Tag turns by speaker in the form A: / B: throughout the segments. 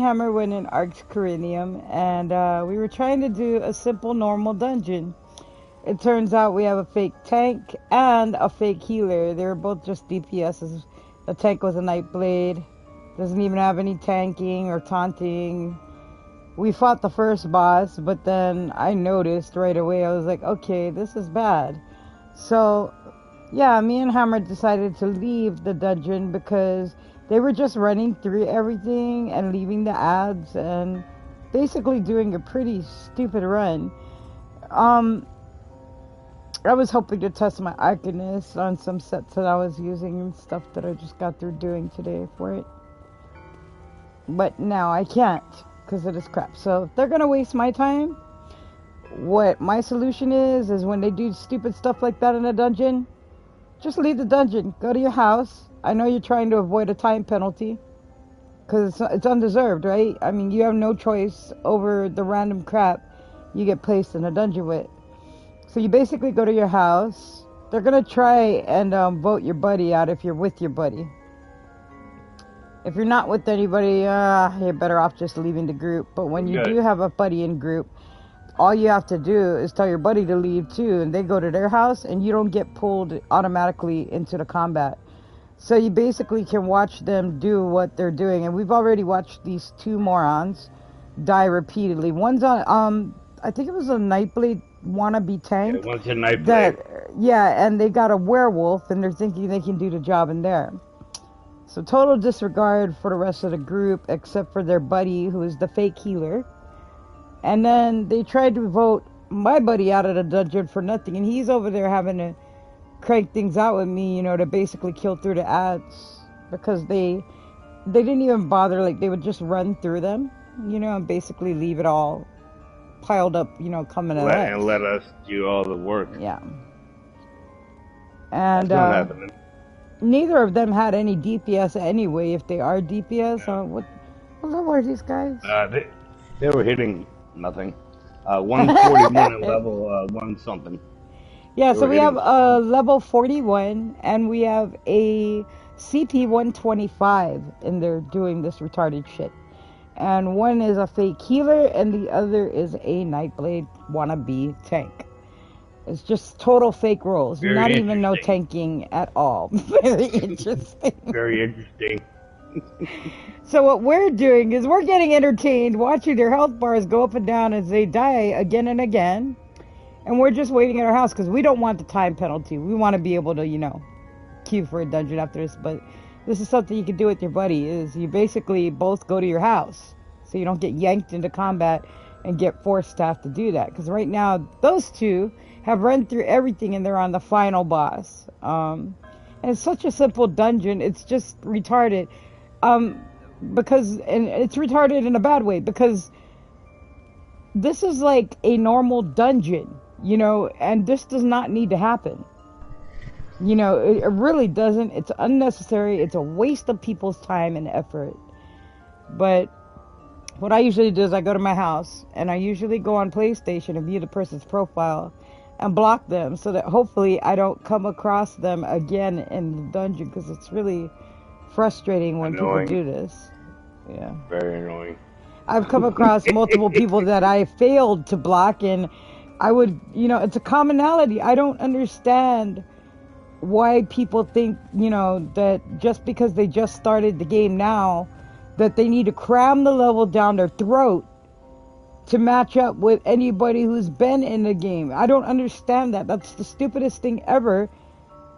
A: Hammer went in Arx Corinium, and we were trying to do a simple normal dungeon. It turns out we have a fake tank and a fake healer. They were both just DPSs. The tank was a Nightblade. Doesn't even have any tanking or taunting. We fought the first boss, but then I noticed right away, I was like, okay, this is bad. So, yeah, me and Hammer decided to leave the dungeon because they were just running through everything and leaving the ads and basically doing a pretty stupid run. I was hoping to test my Arcanist on some sets that I was using and stuff that I just got through doing today for it. But now I can't because it is crap. So if they're going to waste my time, what my solution is when they do stupid stuff like that in a dungeon, just leave the dungeon. Go to your house. I know you're trying to avoid a time penalty because it's undeserved, right? I mean, you have no choice over the random crap you get placed in a dungeon with. So you basically go to your house. They're going to try and vote your buddy out if you're with your buddy. If you're not with anybody, you're better off just leaving the group. But when you do have a buddy in group, all you have to do is tell your buddy to leave too, and they go to their house, and you don't get pulled automatically into the combat. So you basically can watch them do what they're doing. And we've already watched these two morons die repeatedly. One's on, I think it was a Nightblade wannabe tank.
B: Yeah, one's a Nightblade.
A: Yeah, and they got a werewolf, and they're thinking they can do the job in there. So total disregard for the rest of the group, except for their buddy, who is the fake healer. And then they tried to vote my buddy out of the dungeon for nothing, and he's over there having to crank things out with me, you know, to basically kill through the ads, because they didn't even bother. Like, they would just run through them, you know, and basically leave it all piled up, you know, coming at us.
B: And let us do all the work.
A: Yeah. And
B: that's not happening.
A: Neither of them had any DPS anyway. If they are DPS, what level are these guys?
B: They were hitting nothing. 141 and level 1 something.
A: Yeah, so we have level 41, and we have a CP 125 in there doing this retarded shit. And one is a fake healer, and the other is a Nightblade wannabe tank. It's just total fake rolls. Not even no tanking at all. Very interesting.
B: Very interesting.
A: So what we're doing is we're getting entertained watching their health bars go up and down as they die again and again. And we're just waiting at our house because we don't want the time penalty. We want to be able to, you know, queue for a dungeon after this. But this is something you can do with your buddy, is you basically both go to your house. So you don't get yanked into combat and get forced to have to do that. Because right now, those two have run through everything and they're on the final boss. And it's such a simple dungeon. It's just retarded. And it's retarded in a bad way, because this is like a normal dungeon, you know, and this does not need to happen. You know, it really doesn't. It's unnecessary. It's a waste of people's time and effort. But what I usually do is I go to my house and I usually go on PlayStation and view the person's profile and block them so that hopefully I don't come across them again in the dungeon, because it's really frustrating when people do this. Yeah.
B: Very annoying.
A: I've come across multiple people that I failed to block, and I would, you know, it's a commonality. I don't understand why people think, you know, that just because they just started the game now, that they need to cram the level down their throat to match up with anybody who's been in the game. I don't understand that. That's the stupidest thing ever,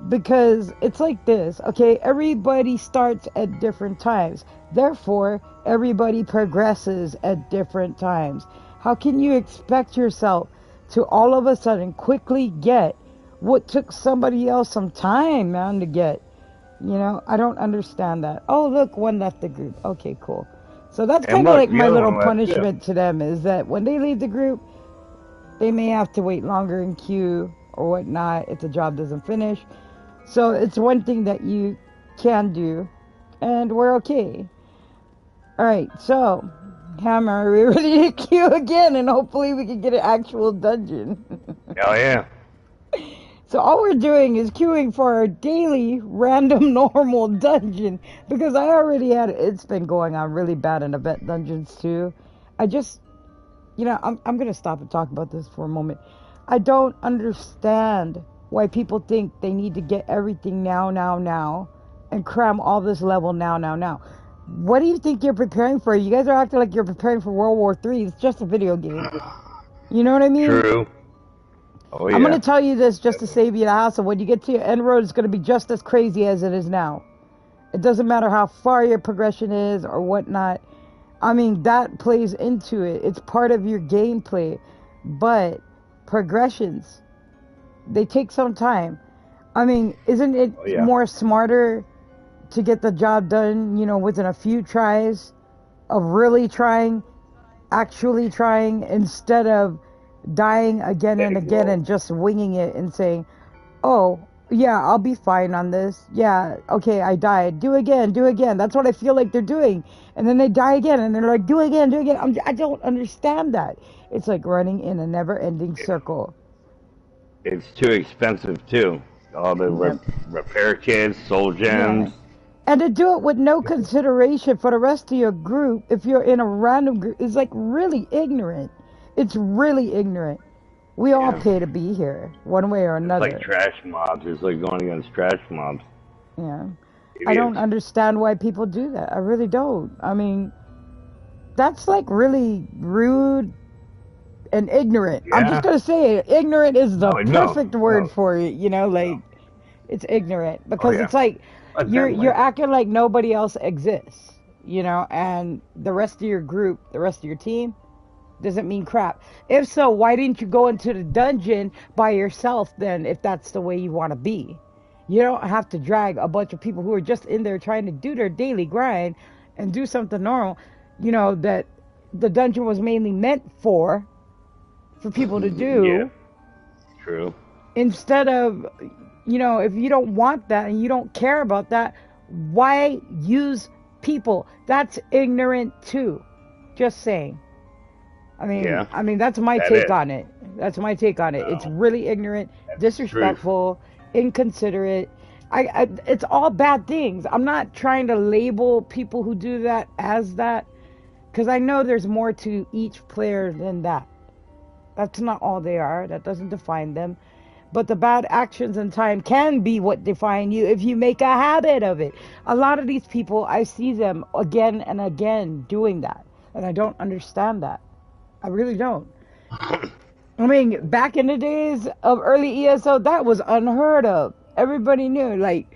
A: because it's like this, okay? Everybody starts at different times. Therefore, everybody progresses at different times. How can you expect yourself to all of a sudden quickly get what took somebody else some time, man, to get? You know, I don't understand that. Oh, look, one left the group. Okay, cool. So that's kind of like my little punishment to them, is that when they leave the group, they may have to wait longer in queue or whatnot if the job doesn't finish. So it's one thing that you can do, and we're okay. Alright, so, Hammer, are we ready to queue again? And hopefully we can get an actual dungeon.
B: Hell yeah.
A: So all we're doing is queuing for our daily random normal dungeon because I already had it's been going on really bad in event dungeons too. I just I'm gonna stop and talk about this for a moment. I don't understand why people think they need to get everything now, and cram all this level now. What do you think you're preparing for? You guys are acting like you're preparing for World War III. It's just a video game. You know what I mean?
B: True. Oh
A: I'm
B: yeah.
A: gonna tell you this just to save you the hassle. When you get to your end road, it's gonna be just as crazy as it is now. It doesn't matter how far your progression is or whatnot. I mean, that plays into it. It's part of your gameplay. But progressions, they take some time. I mean, isn't it more smarter to get the job done, within a few tries of really trying, actually trying, instead of dying again and again and just winging it and saying, oh, yeah, I'll be fine on this. Yeah, okay, I died. Do again. That's what I feel like they're doing. And then they die again, and they're like, do again. I don't understand that. It's like running in a never-ending circle.
B: It's too expensive, too. All the repair kits, soul gems.
A: Yeah. And to do it with no consideration for the rest of your group, if you're in a random group, is like really ignorant. It's really ignorant. We all pay to be here, one way or another.
B: It's like trash mobs. It's like going against trash mobs.
A: Yeah. I don't understand why people do that. I really don't. I mean, that's like really rude and ignorant. Yeah. I'm just going to say it. Ignorant is the perfect word for it, it's ignorant. Because it's like you're acting like nobody else exists, and the rest of your group, the rest of your team, doesn't mean crap. If so, why didn't you go into the dungeon by yourself then, if that's the way you want to be? You don't have to drag a bunch of people who are just in there trying to do their daily grind and do something normal, that the dungeon was mainly meant for people to do.
B: Yeah. True.
A: Instead of, if you don't want that and you don't care about that, why use people? That's ignorant too. Just saying. I mean, that's my take on it. That's my take on it. It's really ignorant, disrespectful, inconsiderate. It's all bad things. I'm not trying to label people who do that as that, because I know there's more to each player than that. That's not all they are. That doesn't define them. But the bad actions and time can be what define you if you make a habit of it. A lot of these people, I see them again and again doing that, and I don't understand that. I really don't. I mean, back in the days of early ESO, that was unheard of. Everybody knew, like,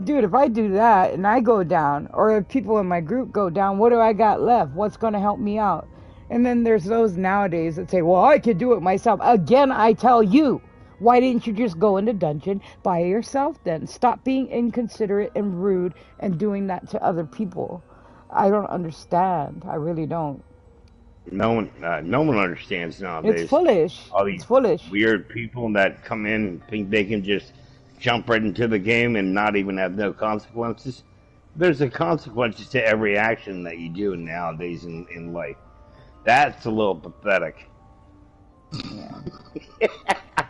A: dude, if I do that and I go down, or if people in my group go down, what do I got left? What's going to help me out? And then there's those nowadays that say, well, I could do it myself. Again, I tell you, why didn't you just go into dungeon by yourself then? Stop being inconsiderate and rude and doing that to other people. I don't understand. I really don't.
B: No one understands nowadays.
A: It's foolish.
B: All these weird people that come in and think they can just jump right into the game and not even have no consequences. There's a consequences to every action that you do nowadays in life. That's a little pathetic.
A: Yeah.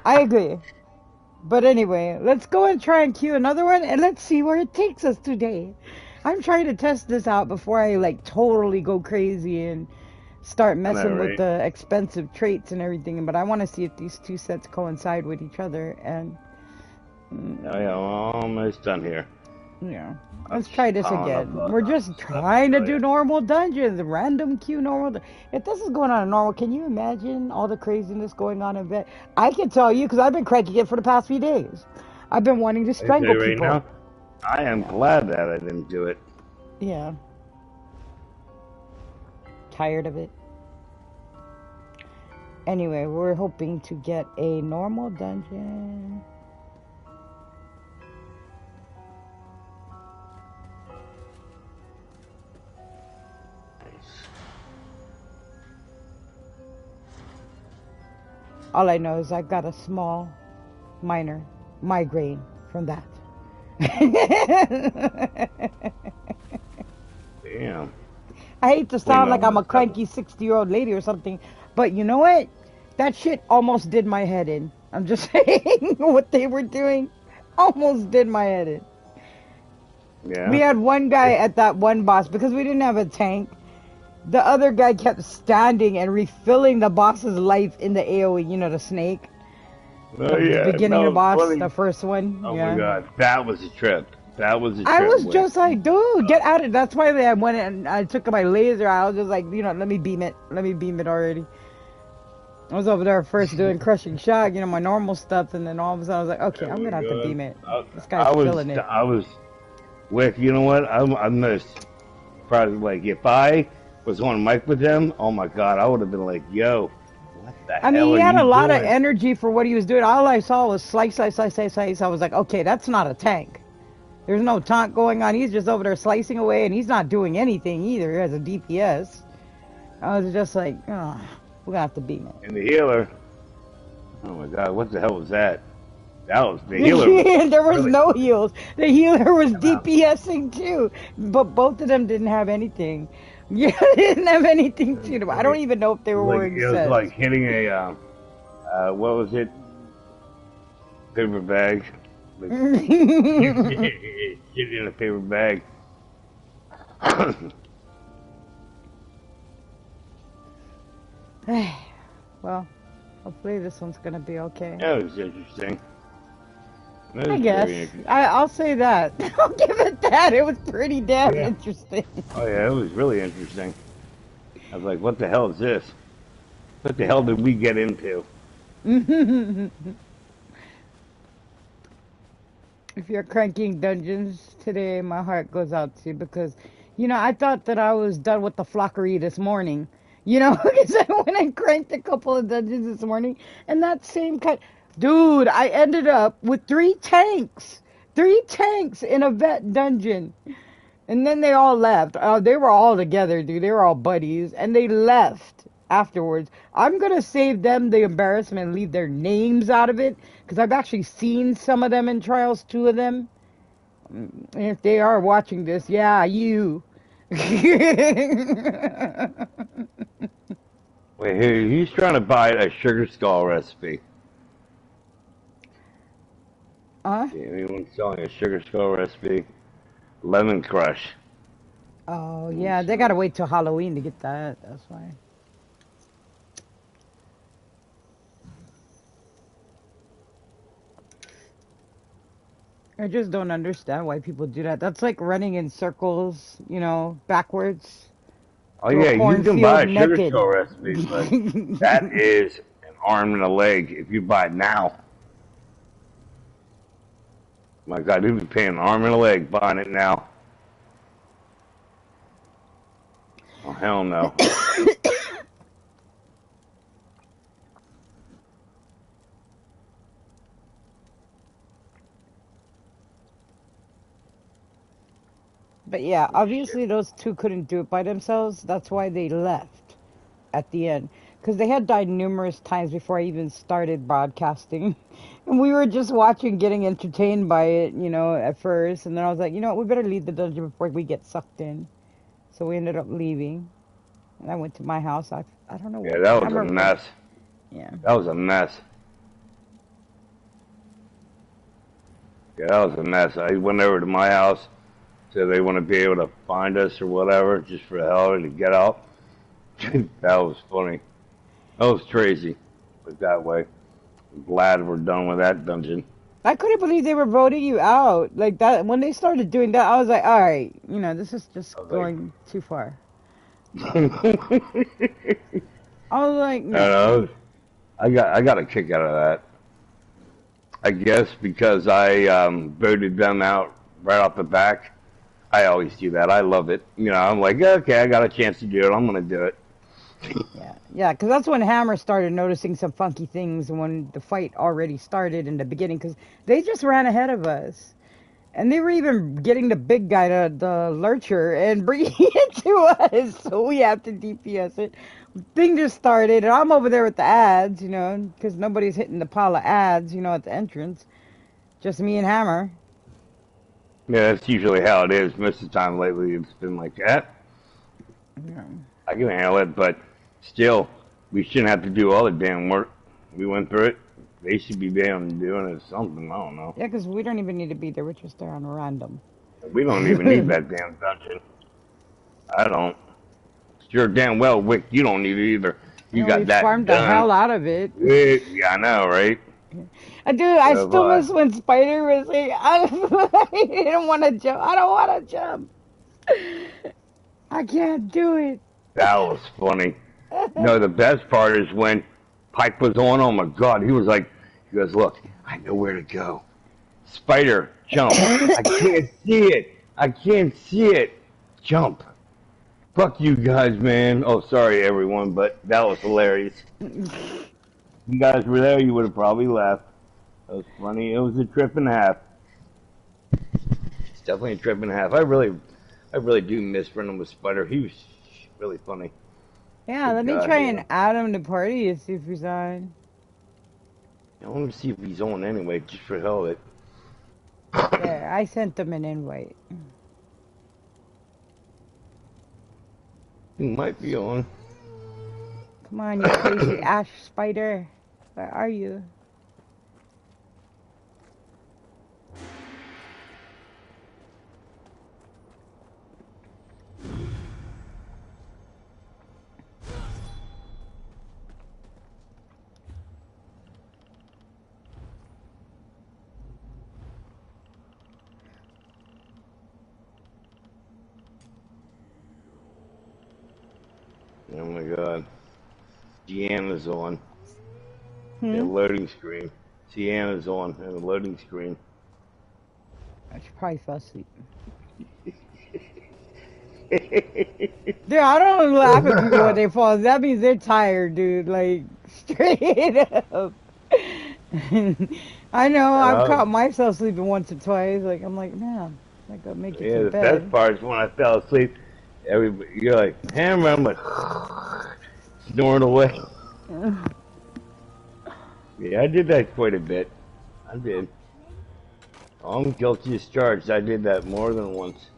A: I agree. But anyway, let's go and try and queue another one, and let's see where it takes us today. I'm trying to test this out before I totally go crazy and start messing with the expensive traits and everything, but I want to see if these two sets coincide with each other. And
B: we're almost done here.
A: Yeah, let's try this again. We're just trying to do normal dungeons, random queue normal. If this is going on in normal, can you imagine all the craziness going on in bed? I can tell you because I've been cranking it for the past few days. I've been wanting to strangle people.
B: Now, I am glad that I didn't do it.
A: Yeah. Tired of it. Anyway, we're hoping to get a normal dungeon. All I know is I got a small, minor migraine from that.
B: Damn.
A: I hate to sound like I'm a cranky 60-year-old lady or something, but you know what? That shit almost did my head in. I'm just saying what they were doing almost did my head in.
B: Yeah.
A: We had one guy at that one boss, because we didn't have a tank. The other guy kept standing and refilling the boss's life in the AoE, you know, the snake.
B: Oh
A: The
B: yeah, that
A: beginning of
B: was
A: boss,
B: funny.
A: the first one.
B: Oh my
A: Yeah.
B: god, that was a trip. That was a
A: I
B: trip,
A: was
B: boy.
A: just like, dude, get out of it. That's why I went and I took my laser. I was just like, you know, let me beam it. Let me beam it already. I was over there first doing crushing shock, you know, my normal stuff, and then all of a sudden I was like, okay,
B: Oh
A: I'm
B: my
A: gonna have to
B: god.
A: beam it.
B: I,
A: This guy's feeling it.
B: I was with, you know what? I missed. Probably like if I was on mic with him, oh my god, I would have been like, yo, what the
A: I mean,
B: hell
A: he
B: are
A: had a
B: you
A: lot of
B: doing?
A: energy for what he was doing. All I saw was slice, slice, slice, slice, slice. I was like, okay, that's not a tank. There's no taunt going on. He's just over there slicing away, and he's not doing anything either. He has a DPS. I was just like, oh, we're gonna have to beam it.
B: And the healer, oh my god, what the hell was that? That was the healer. Was
A: There was
B: really
A: no
B: funny.
A: heals. The healer was
B: Come out.
A: DPSing too, but both of them didn't have anything. Yeah, they didn't have anything
B: It
A: to
B: was
A: them. I don't
B: funny.
A: even know if they were wearing
B: It was
A: sets.
B: like hitting a what was it? Paper bag. Like, shit in a paper bag.
A: Well, hopefully this one's gonna be okay.
B: That was interesting. That
A: I
B: was
A: guess.
B: very interesting.
A: I'll say that. I'll give it that. It was pretty damn
B: Yeah.
A: interesting.
B: Oh yeah, it was really interesting. I was like, what the hell is this? What the hell did we get into?
A: If you're cranking dungeons today, my heart goes out to you because, you know, I thought that I was done with the flockery this morning. You know, because I went and cranked a couple of dungeons this morning, and that same kind. Dude, I ended up with 3 tanks. 3 tanks in a vet dungeon. And then they all left. They were all together, dude. They were all buddies. And they left afterwards. I'm going to save them the embarrassment and leave their names out of it. Because I've actually seen some of them in trials, 2 of them. And if they are watching this, yeah, you.
B: Wait, he's trying to buy a sugar skull recipe.
A: Huh?
B: Anyone selling a sugar skull recipe? Lemon crush.
A: Oh, yeah. They got to wait till Halloween to get that. That's why. I just don't understand why people do that. That's like running in circles, you know, backwards.
B: Oh
A: Through a
B: yeah, you can buy a
A: cornfield
B: sugar
A: naked.
B: skull recipe, but that is an arm and a leg if you buy it now. My God, you'd be paying an arm and a leg buying it now. Oh hell no.
A: But yeah, obviously those 2 couldn't do it by themselves. That's why they left at the end. Because they had died numerous times before I even started broadcasting. And we were just watching, getting entertained by it, you know, at first. And then I was like, you know what, we better leave the dungeon before we get sucked in. So we ended up leaving. And I went to my house. I don't know
B: Yeah,
A: what.
B: that
A: I
B: was a
A: remember.
B: mess.
A: Yeah.
B: That was a mess. Yeah, that was a mess. I went over to my house, said they want to be able to find us or whatever, just for the hell of it to get out. That was funny. That was crazy. But that way. I'm glad we're done with that dungeon.
A: I couldn't believe they were voting you out like that. When they started doing that, I was like, all right, you know, this is just
B: I was
A: going too far.
B: like,
A: I was like,
B: I
A: no.
B: don't know. I got a kick out of that. I guess because I voted them out right off the back. I always do that. I love it. You know, I'm like, okay, I got a chance to do it. I'm gonna do it.
A: Yeah, because that's when Hammer started noticing some funky things when the fight already started in the beginning, because they just ran ahead of us. And they were even getting the big guy, the lurcher, and bringing it to us, so we have to DPS it. Thing just started, and I'm over there with the ads, you know, because nobody's hitting the pile of ads, you know, at the entrance. Just me and Hammer.
B: Yeah, that's usually how it is. Most of the time lately, it's been like that.
A: Yeah.
B: I can handle it, but still, we shouldn't have to do all the damn work. We went through it. They should be damn doing it something. I don't know.
A: Yeah, because we don't even need to be there. We're just there on random.
B: We don't even need that damn dungeon. I don't. Sure damn well, Wick, you don't need it either. You
A: We
B: got that
A: farmed the
B: done.
A: hell out of it.
B: Yeah, I know, right?
A: Dude, I
B: So have
A: still
B: I.
A: miss when Spider was like, I didn't want to jump. I don't want to jump. I can't do it.
B: That was funny. No, the best part is when Pike was on. Oh my God, he was like, he goes, look, I know where to go. Spider, jump. I can't see it. I can't see it. Jump. Fuck you guys, man. Oh, sorry, everyone, but that was hilarious. If you guys were there, you would have probably laughed. That was funny. It was a trip and a half. It's definitely a trip and a half. I really do miss running with Spider. He was really funny.
A: Yeah,
B: Good
A: let me
B: guy,
A: try
B: yeah.
A: and add him to party and see if he's on.
B: I want to see if he's on anyway, just for hell of it.
A: There, I sent him an invite.
B: He might be on.
A: Come on, you crazy ash spider. Where are you?
B: Oh my God. Deanna's on. The
A: Hmm?
B: loading screen. Deanna's on in the loading screen.
A: I should probably fell asleep. Dude, I don't laugh at people when they fall. That means they're tired, dude. Like, straight up. I know, I've
B: uh,
A: caught myself sleeping once or twice. Like, I'm like, man, I gotta make it to
B: yeah, the best
A: bed.
B: part is when I fell asleep. Everybody, you're like, hammer. I'm like, snoring away. Yeah, I did that quite a bit. I did. I'm guilty as charged. I did that more than once.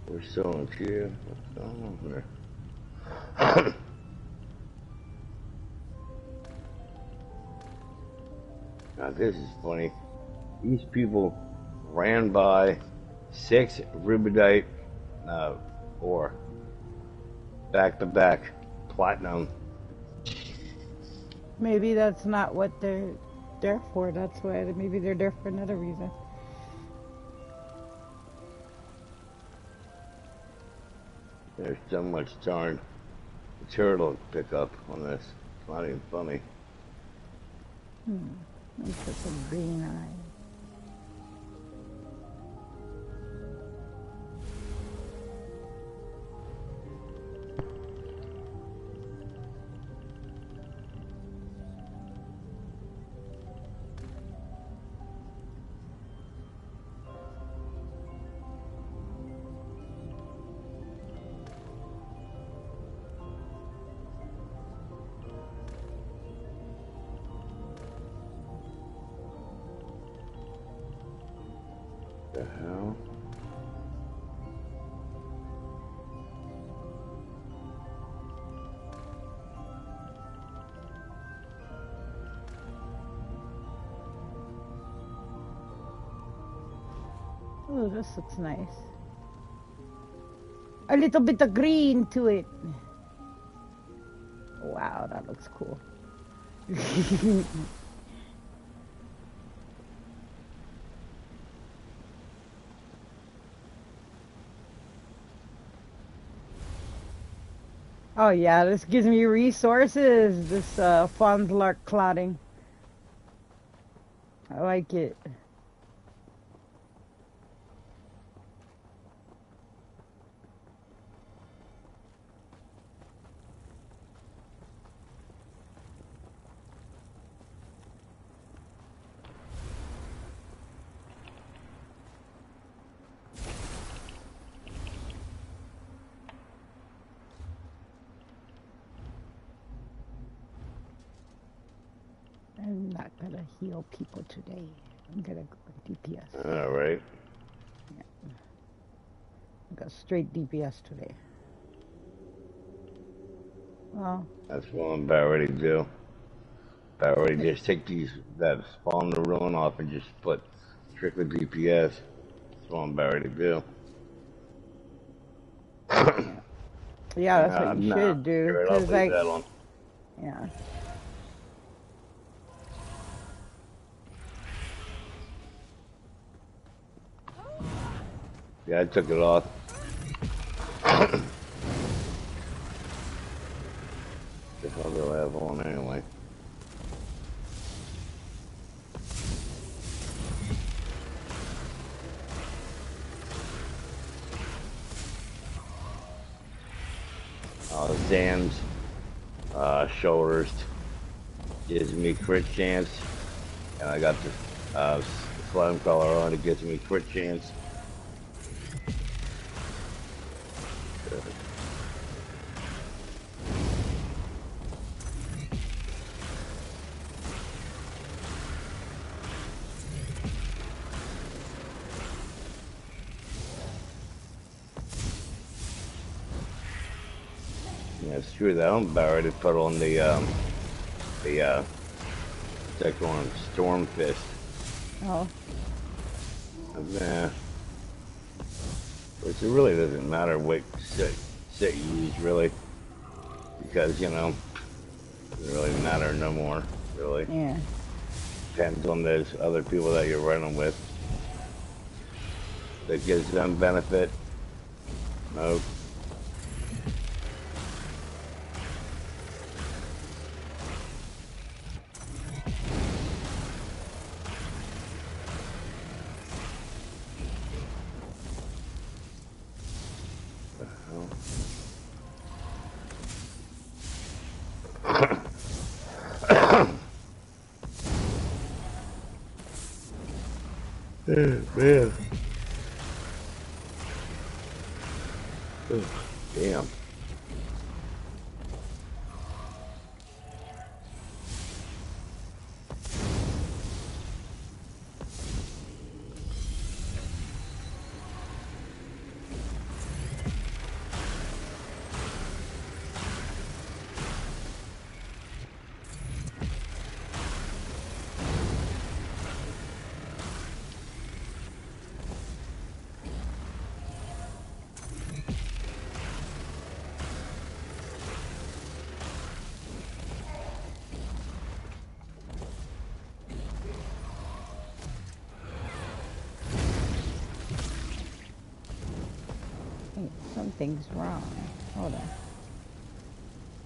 B: We're still on here. What's going on here? Now this is funny. These people ran by 6 rubidite ore back to back platinum.
A: Maybe that's not what they're there for. That's why. Maybe they're there for another reason.
B: There's so much darn material to pick up on this. It's not even funny.
A: Let me put some green eye.
B: The hell?
A: Oh, this looks nice. A little bit of green to it. Wow, that looks cool. Oh yeah, this gives me resources. This Fondlark clouding. I like it. I'm not gonna heal people today. I'm gonna go DPS.
B: All right.
A: I got straight DPS today. Well,
B: That's what I'm about ready to do. About ready to just take that spawn the ruin off and just put strictly DPS. That's what I'm about ready to do.
A: yeah, that's what you
B: Nah,
A: should do.
B: sure, I'll
A: Cause
B: leave
A: like,
B: that on.
A: yeah.
B: Yeah, I took it off. The hell do I have on anyway? Zan's shoulders gives me crit chance, and I got the slime collar on. It gives me crit chance. Yeah, screw that. I'm about ready to put on the second one, Storm Fist.
A: Oh.
B: Nah, which it really doesn't matter what set you use, really, because you know it doesn't really matter no more. Really,
A: Yeah.
B: depends on those other people that you're running with. That gives them benefit. Nope. Man. Damn.
A: Hey, something's wrong. Hold on.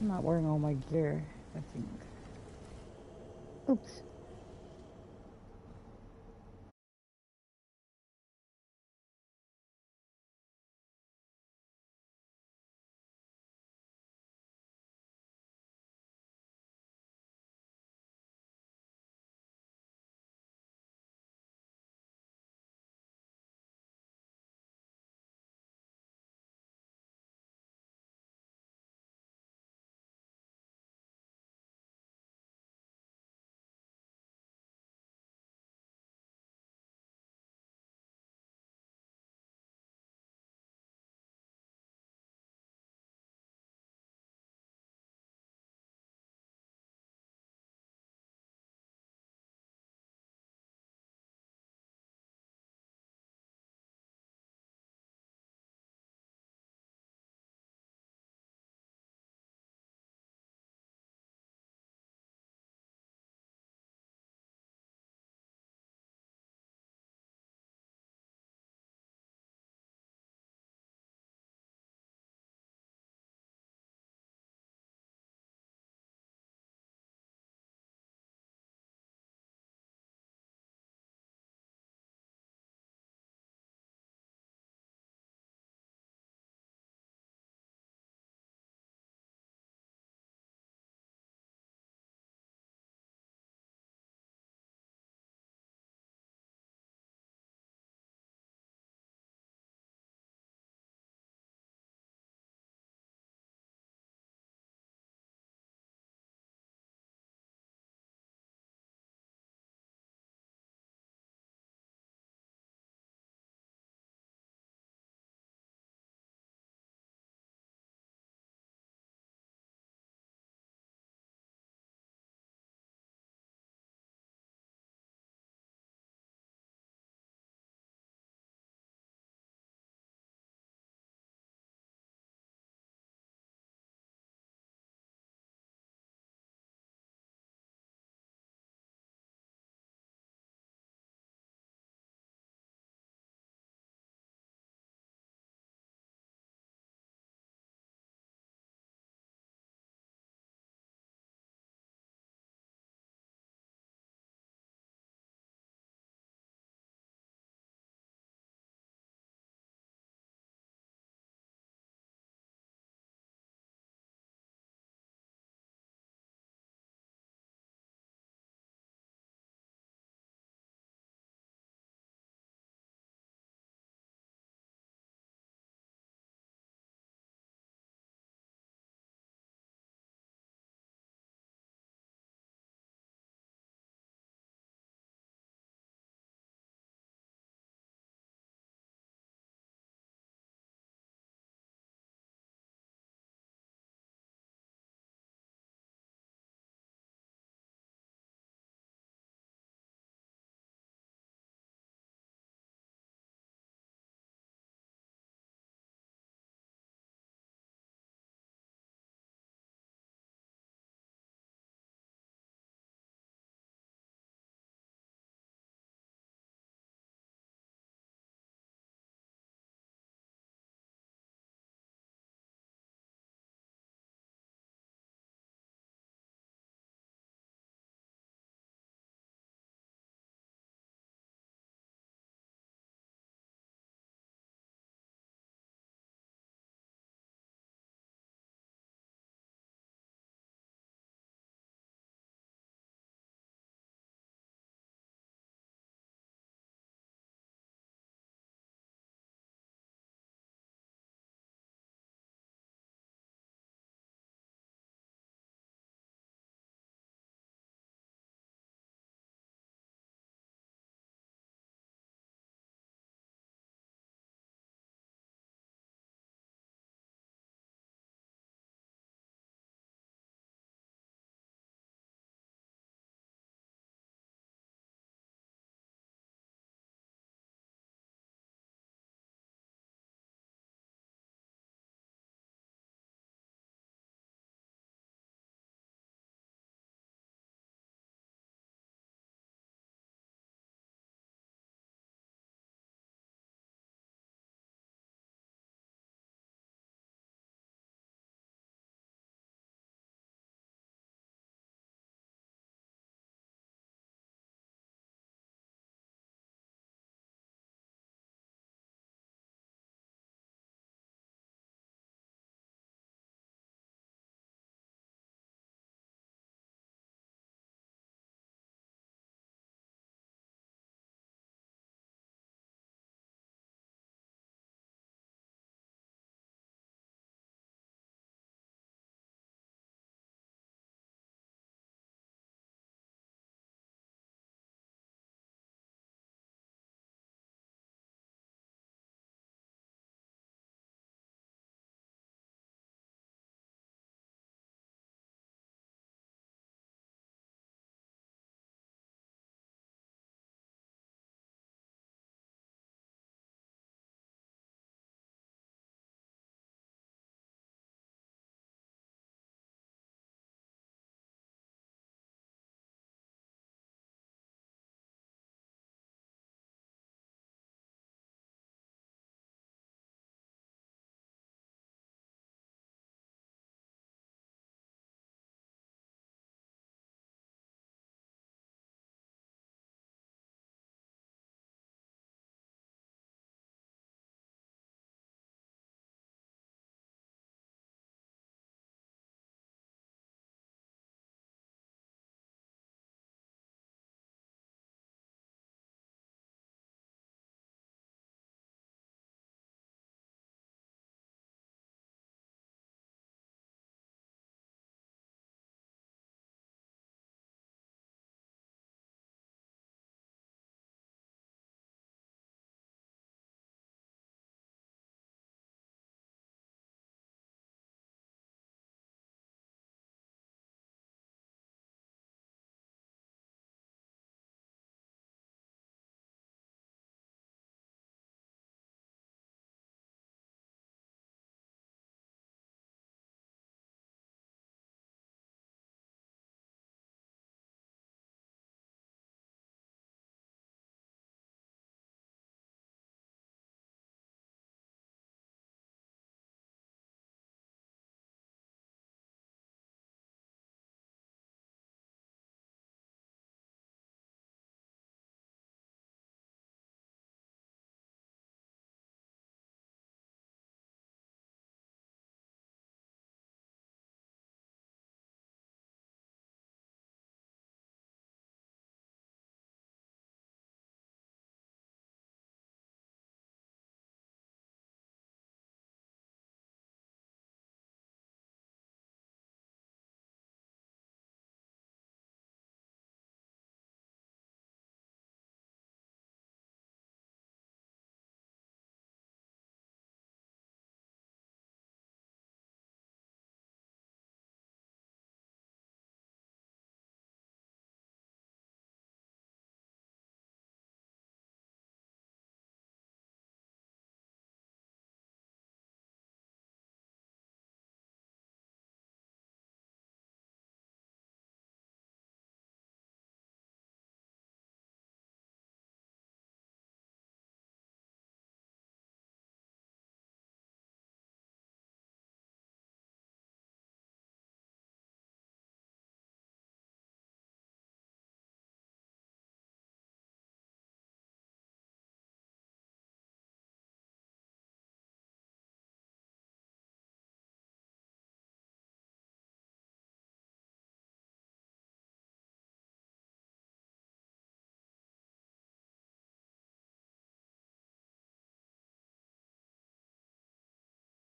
A: I'm not wearing all my gear, I think. Oops.